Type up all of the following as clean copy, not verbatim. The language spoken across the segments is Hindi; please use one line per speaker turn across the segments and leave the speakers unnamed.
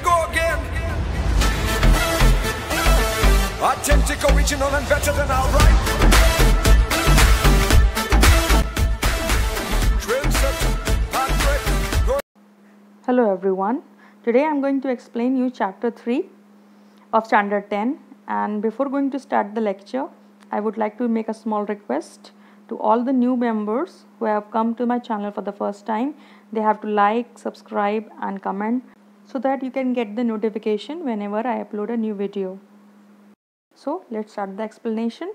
go again. Authentic, original, and better than our right.
Hello everyone. Today I am going to explain you chapter 3 of standard 10, and before going to start the lecture I would like to make a small request to all the new members who have come to my channel for the first time. They have to like, subscribe and comment so that you can get the notification whenever I upload a new video. So let's start the explanation.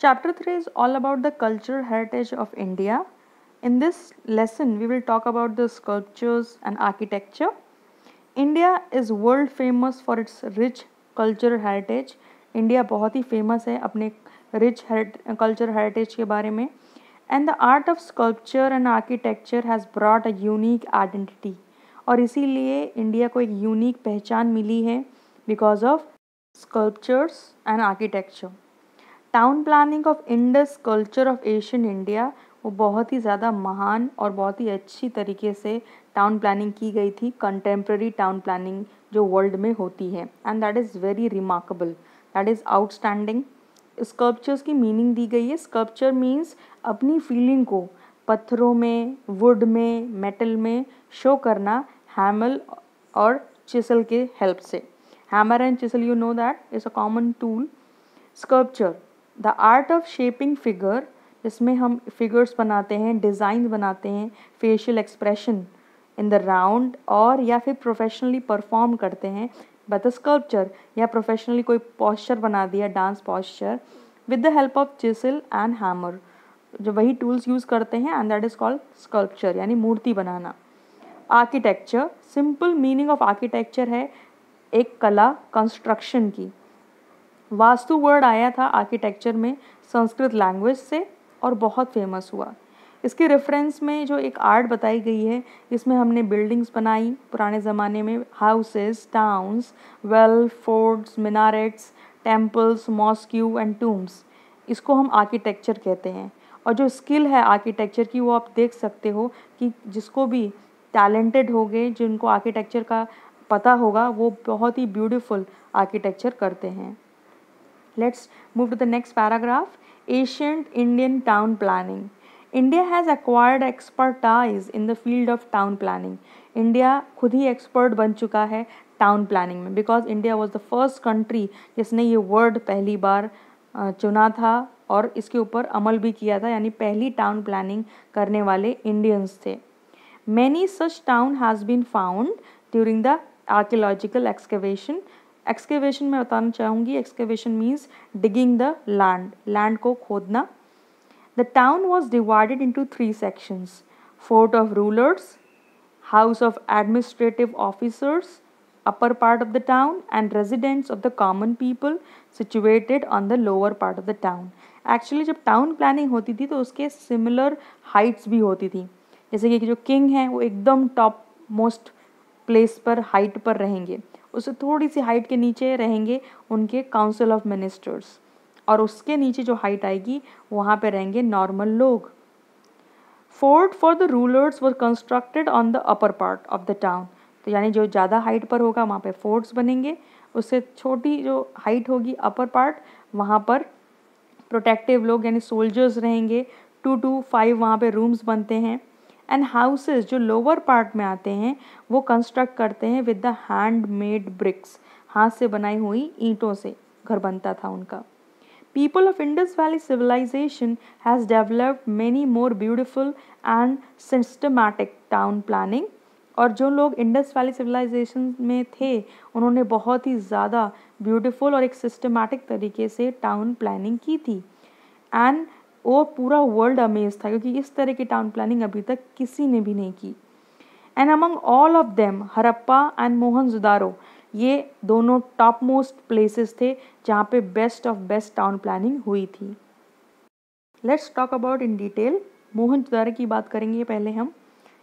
Chapter 3 is all about the cultural heritage of India. In this lesson we will talk about the sculptures and architecture. India is world famous for its rich cultural heritage. India बहुत ही famous है अपने rich cultural heritage के बारे में. And the art of sculpture and architecture has brought a unique identity. और इसीलिए इंडिया को एक यूनिक पहचान मिली है because of sculptures and architecture. Town planning of Indus culture of Asian India, वो बहुत ही ज़्यादा महान और बहुत ही अच्छी तरीके से टाउन प्लानिंग की गई थी. कंटेम्प्रेरी टाउन प्लानिंग जो वर्ल्ड में होती है, and that is very remarkable, that is outstanding. Sculptures की मीनिंग दी गई है. स्कल्पचर मीन्स अपनी फीलिंग को पत्थरों में, वुड में, मेटल में शो करना हैमर और चिसल के हेल्प से. Hammer and chisel, you know that is a common tool. Sculpture the art of shaping figure, जिसमें हम फिगर्स बनाते हैं, डिज़ाइन बनाते हैं, facial expression in the round, और या फिर प्रोफेशनली परफॉर्म करते हैं बट द स्कल्पचर, या प्रोफेशनली कोई पॉस्चर बना दिया, dance posture, with the help of chisel and hammer, जो वही टूल्स यूज़ करते हैं, and that is called sculpture, यानी मूर्ति बनाना. Architecture, simple meaning of architecture है एक कला, कंस्ट्रक्शन की. वास्तु वर्ड आया था आर्किटेक्चर में संस्कृत लैंग्वेज से और बहुत फेमस हुआ. इसके रेफरेंस में जो एक आर्ट बताई गई है, इसमें हमने बिल्डिंग्स बनाई पुराने ज़माने में, houses, towns, well, forts, minarets, temples, mosque and tombs. इसको हम आर्किटेक्चर कहते हैं. और जो स्किल है आर्किटेक्चर की, वो आप देख सकते हो कि जिसको भी टैलेंटेड होंगे, जिनको आर्किटेक्चर का पता होगा, वो बहुत ही ब्यूटीफुल आर्किटेक्चर करते हैं. Let's move to the next paragraph. Ancient Indian town planning. India has acquired expertise in the field of town planning. India खुद ही expert बन चुका है town planning में, because India was the first country जिसने ये word पहली बार चुना था और इसके ऊपर अमल भी किया था, यानी पहली town planning करने वाले Indians थे. Many such town has been found during the archaeological excavation. Excavation में बताना चाहूँगी. Excavation means digging the land, land को खोदना. The town was divided into 3 sections: fort of rulers, house of administrative officers, upper part of the town, and residents of the common people situated on the lower part of the town. Actually जब टाउन प्लानिंग होती थी तो उसके सिमिलर हाइट्स भी होती थी. जैसे कि जो किंग हैं वो एकदम टॉप मोस्ट प्लेस पर, हाइट पर रहेंगे, उससे थोड़ी सी हाइट के नीचे रहेंगे उनके काउंसिल ऑफ मिनिस्टर्स, और उसके नीचे जो हाइट आएगी वहाँ पे रहेंगे नॉर्मल लोग. Fort for the rulers were constructed on the upper part of the town. तो यानी जो ज़्यादा हाइट पर होगा वहाँ पे फोर्ट्स बनेंगे, उससे छोटी जो हाइट होगी अपर पार्ट, वहाँ पर प्रोटेक्टिव लोग यानी सोल्जर्स रहेंगे. 2 to 5 वहाँ पे रूम्स बनते हैं. एंड हाउसेस जो लोअर पार्ट में आते हैं वो कंस्ट्रक्ट करते हैं with the hand made bricks, हाथ से बनाई हुई ईंटों से घर बनता था उनका. People of Indus valley civilisation has developed many more beautiful and systematic town planning. और जो लोग इंडस वैली सिविलाइजेशन में थे उन्होंने बहुत ही ज़्यादा ब्यूटीफुल और एक सिस्टमैटिक तरीके से टाउन प्लानिंग की थी. एंड वो पूरा वर्ल्ड अमेज था क्योंकि इस तरह की टाउन प्लानिंग अभी तक किसी ने भी नहीं की. And among all of them Harappa and Mohenjodaro, ये दोनों टॉप मोस्ट प्लेसेस थे जहाँ पे best of best town planning हुई थी. Let's talk about in detail. Mohenjodaro की बात करेंगे पहले हम.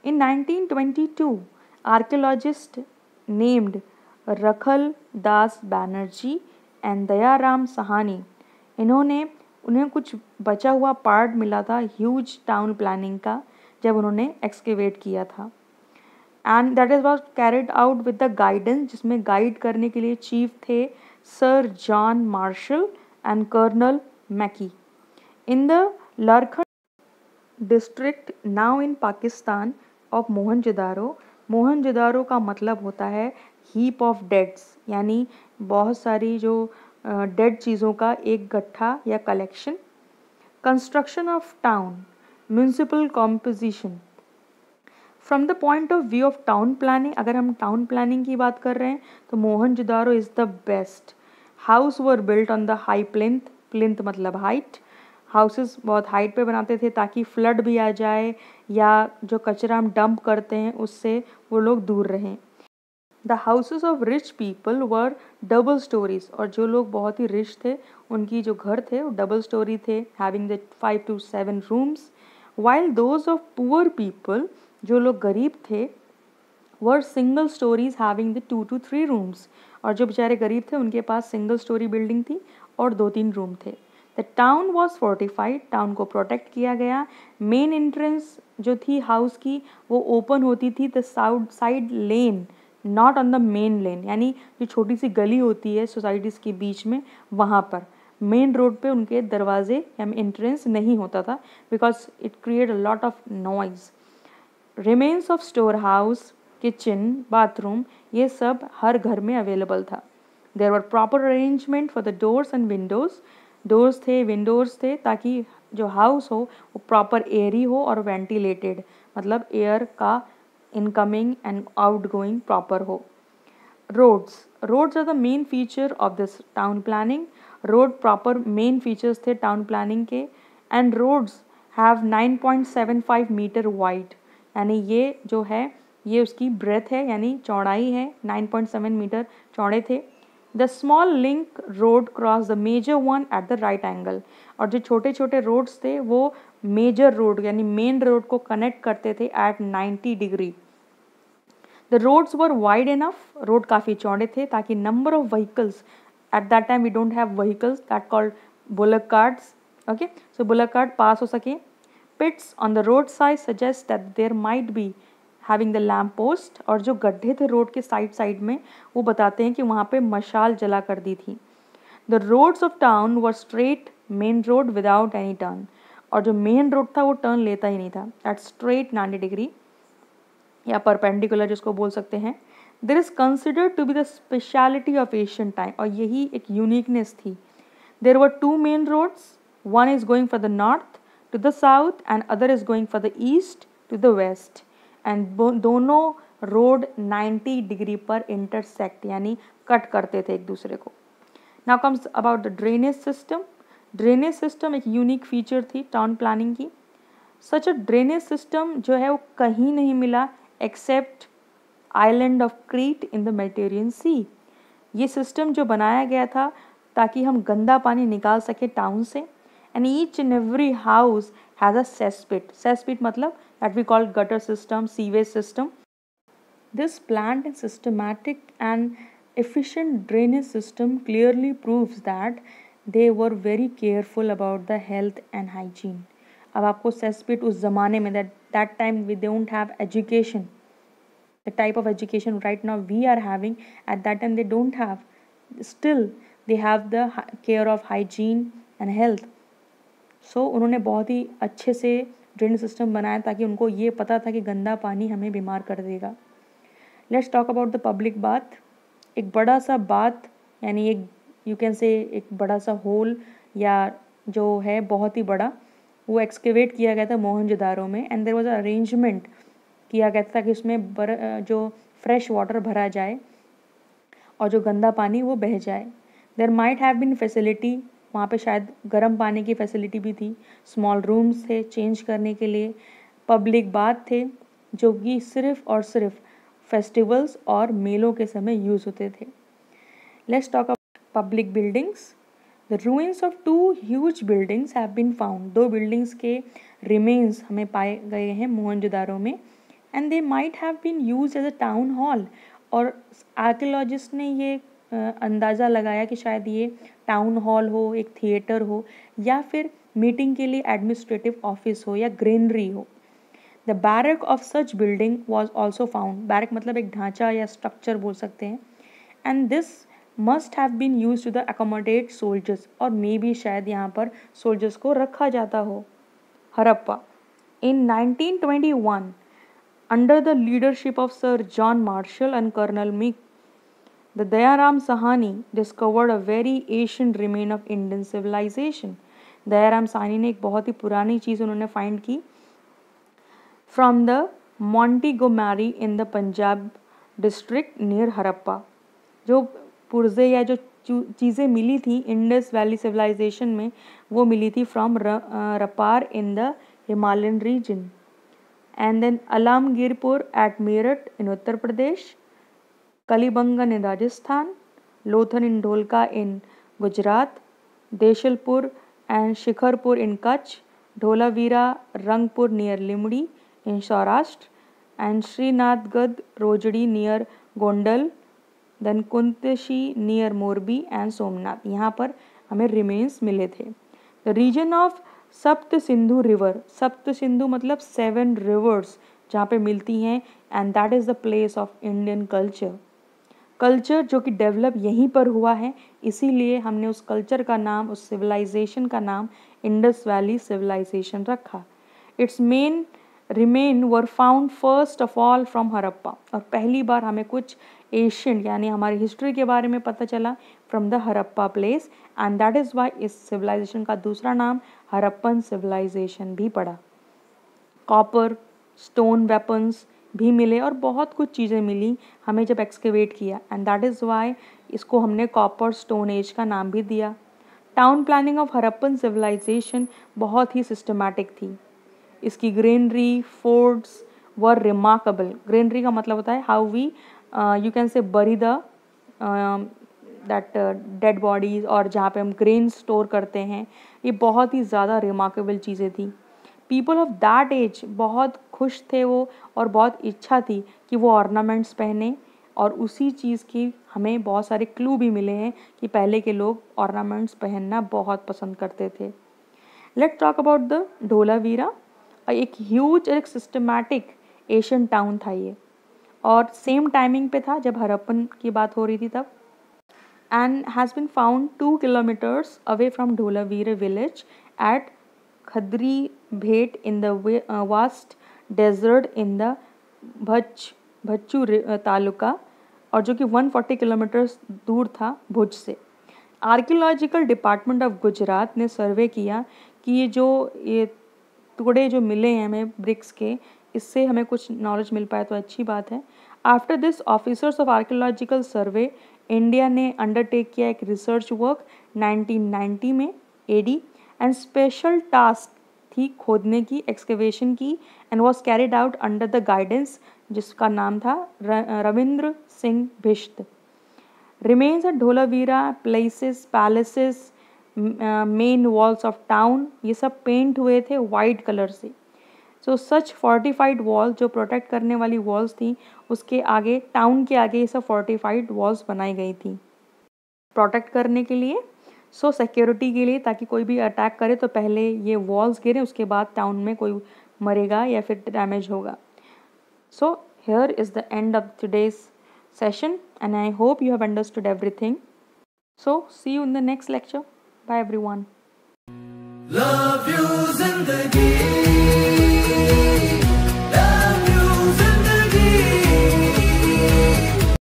इन 1922 आर्कियोलॉजिस्ट नेम्ड रखल दास बैनर्जी एंड दयाराम सहानी, उन्हें कुछ बचा हुआ पार्ट मिला था ह्यूज टाउन प्लानिंग का जब उन्होंने एक्सकेवेट किया था. And that is was carried out with the guidance, जिसमें गाइड करने के लिए चीफ थे sir John Marshall and colonel Mackay. In the Larkana district now in Pakistan of Mohenjodaro, Mohenjodaro का मतलब होता है हीप ऑफ डेड्स, यानी बहुत सारी जो डेड चीज़ों का एक गट्ठा या collection. Construction of town, municipal composition. From the point of view of town planning, अगर हम टाउन प्लानिंग की बात कर रहे हैं तो Mohenjodaro is the best. House were built on the high plinth, plinth मतलब हाइट। हाउसेस बहुत हाइट पे बनाते थे ताकि फ्लड भी आ जाए या जो कचरा हम डंप करते हैं उससे वो लोग दूर रहें। The houses of rich people were double stories, और जो लोग बहुत ही रिच थे उनकी जो घर थे वो डबल स्टोरी थे, having the 5 to 7 rooms. While those of poor people, जो लोग गरीब थे, were single storeys having the 2 to 3 rooms, और जो बेचारे गरीब थे उनके पास सिंगल स्टोरी बिल्डिंग थी और 2-3 रूम थे। The town was fortified, town को प्रोटेक्ट किया गया। मेन एंट्रेंस जो थी हाउस की वो ओपन होती थी the side lane, not on the main lane, यानी जो छोटी सी गली होती है सोसाइटीज़ के बीच में वहाँ पर मेन रोड पे उनके दरवाजे या एंट्रेंस नहीं होता था, because it create a lot of noise. Remains of store house, kitchen, bathroom, ये सब हर घर में अवेलेबल था। There were proper arrangement for the doors and windows, doors थे, विंडोज़ थे, ताकि जो हाउस हो वो प्रॉपर एयरी हो और वेंटिलेटेड, मतलब एयर का इनकमिंग एंड आउटगोइंग प्रॉपर हो। Roads, roads are the main feature of this town planning, road proper main features थे टाउन प्लानिंग के। And roads have 9.75 meter wide, यानी ये जो है ये उसकी ब्रेथ है यानी चौड़ाई है, 9.7 मीटर चौड़े थे। The small link road cross the major one at the right angle, और जो छोटे छोटे रोड्स थे वो मेजर रोड यानी मेन रोड को कनेक्ट करते थे at 90 degree. The roads were wide enough, road काफ़ी चौड़े थे ताकि number of vehicles, at that time we don't have vehicles that called bullock carts, okay, so bullock cart pass हो सके। Pits on the road side suggest that there might be having the lamp post, और जो गड्ढे थे रोड के साइड में वो बताते हैं कि वहाँ पे मशाल जला कर दी थी। The roads of town were straight main road without any turn, और जो मेन रोड था वो टर्न लेता ही नहीं था, एट स्ट्रेट 90 डिग्री या परपेंडिकुलर जिसको बोल सकते हैं। There is considered to be the speciality of Asian time, और यही एक यूनिकनेस थी। There were 2 main roads, one is going for the north to the south and other is going for the east to the west, and दोनों रोड 90 डिग्री पर इंटरसेक्ट यानी कट करते थे एक दूसरे को। Now comes about the drainage system. Drainage system एक यूनिक फीचर थी टाउन प्लानिंग की। सच अ ड्रेनेज सिस्टम जो है वो कहीं नहीं मिला except island of Crete in the Mediterranean sea. ये सिस्टम जो बनाया गया था ताकि हम गंदा पानी निकाल सके टाउन से, and each and every house has a cesspit, cesspit मतलब that we call gutter system, sewage system. This planned and systematic and efficient drainage system clearly proves that they were very careful about the health and hygiene. अब आपको cesspit उस ज़माने में that time we don't have education, the type of education right now we are having, at that time they don't have, still they have the care of hygiene and health. So उन्होंने बहुत ही अच्छे से ड्रेनेज सिस्टम बनाया ताकि उनको ये पता था कि गंदा पानी हमें बीमार कर देगा। Let's talk about the public bath. एक बड़ा सा बाथ यानी एक यू कैन से एक बड़ा सा होल या जो है बहुत ही बड़ा, वो एक्सकेवेट किया गया था मोहनजोदारो में, and there was a arrangement किया गया था कि उसमें जो फ्रेश वाटर भरा जाए और जो गंदा पानी वो बह जाए। There might have been facility, वहाँ पे शायद गर्म पानी की फैसिलिटी भी थी, स्मॉल रूम्स थे चेंज करने के लिए, पब्लिक बाथ थे जो कि सिर्फ और सिर्फ फेस्टिवल्स और मेलों के समय यूज़ होते थे। Let's talk about public buildings. The ruins of 2 huge buildings have been found, 2 buildings के रिमेन्स हमें पाए गए हैं मोहनजोदारो में, and they might have been use as a town hall, और आर्कियोलॉजिस्ट ने ये अंदाज़ा लगाया कि शायद ये टाउन हॉल हो, एक थिएटर हो, या फिर मीटिंग के लिए एडमिनिस्ट्रेटिव ऑफिस हो या ग्रेनरी हो। The barrack of such building was also found. Barrack मतलब एक ढांचा या स्ट्रक्चर बोल सकते हैं. And this must have been use to the accommodate soldiers. और मे बी शायद यहाँ पर सोल्जर्स को रखा जाता हो. हड़प्पा. इन 1921 under the leadership of Sir John Marshall and Colonel Meek, the Dayaram Sahani discovered a very ancient remain of Indian civilization. Dayaram Sahni ने एक बहुत ही पुरानी चीज़ उन्होंने फाइंड की from the Montgomery in the Punjab district near Harappa. जो पुर्जे या जो चीज़ें मिली थी इंडस वैली सिविलाइजेशन में, वो मिली थी from Ropar in the Himalayan region. And then Alamgirpur at Meerut in Uttar Pradesh, Kalibangan in Rajasthan, Lothan in Dholka in Gujarat, Deshalpur and Shikharpur in Kutch, Dholavira Rangpur near Limdi in Saurashtra, and Srinathgad Rojdi near Gondal, then Kuntashi near Morbi and Somnath. यहाँ पर हमें remains मिले थे. The region of सप्त सिंधु रिवर. सप्त सिंधु मतलब 7 रिवर्स जहाँ पे मिलती हैं. And that is the place of Indian culture जो कि डेवलप यहीं पर हुआ है. इसीलिए हमने उस कल्चर का नाम, उस सिविलाइजेशन का नाम इंडस वैली सिविलाइजेशन रखा. It's main remain were found first of all from Harappa. और पहली बार हमें कुछ एशियन यानी हमारी हिस्ट्री के बारे में पता चला from the Harappa place. And that is why इस सिविलाइजेशन का दूसरा नाम हड़प्पन सिविलाइजेशन भी पड़ा. कॉपर, स्टोन वेपन्स भी मिले और बहुत कुछ चीज़ें मिली हमें जब एक्सकेवेट किया. एंड दैट इज़ वाई इसको हमने कॉपर स्टोन एज का नाम भी दिया. Town planning of Harappan civilisation बहुत ही सिस्टमैटिक थी. इसकी granary, forts were remarkable. Granary का मतलब होता है how we you can say बरी द दैट डेड बॉडीज़, और जहाँ पे हम ग्रेन स्टोर करते हैं. ये बहुत ही ज़्यादा रिमार्केबल चीज़ें थी. पीपल ऑफ दैट एज बहुत खुश थे वो, और बहुत इच्छा थी कि वो ऑर्नामेंट्स पहने. और उसी चीज़ की हमें बहुत सारे क्लू भी मिले हैं कि पहले के लोग ऑर्नामेंट्स पहनना बहुत पसंद करते थे. Let's talk about the Dholavira. एक ह्यूज एक सिस्टमैटिक एशियन टाउन था ये, और सेम टाइमिंग पे था जब हड़प्पन की बात हो रही थी तब. and has been found 2 kilometers away from Dholavira village at Khadri Bhet in the vast desert in the भच्चू taluka, और जो कि 140 किलोमीटर्स दूर था भुज से. आर्कियोलॉजिकल डिपार्टमेंट ऑफ गुजरात ने सर्वे किया कि ये टुकड़े जो मिले हैं हमें ब्रिक्स के, इससे हमें कुछ नॉलेज मिल पाए तो अच्छी बात है. After this officers of archaeological survey India ने अंडरटेक किया एक रिसर्च वर्क 1990 में एडी, एंड स्पेशल टास्क थी खोदने की, एक्सकेवेशन की, and was carried out under the guidance जिसका नाम था Ravindra Singh Bisht. Remains at Dholavira, places, palaces, main walls of town, ये सब पेंट हुए थे वाइट कलर से. सो सच फोर्टिफाइड वॉल, जो प्रोटेक्ट करने वाली वॉल्स थी उसके आगे, टाउन के आगे ये सब फोर्टिफाइड वॉल्स बनाई गई थी प्रोटेक्ट करने के लिए, सो सिक्योरिटी के लिए, ताकि कोई भी अटैक करे तो पहले ये वॉल्स गिरे, उसके बाद टाउन में कोई मरेगा या फिर डैमेज होगा. So here is the end of today's session, and I hope you have understood everything. So see you in the next lecture. Bye everyone.
Love you zindagi.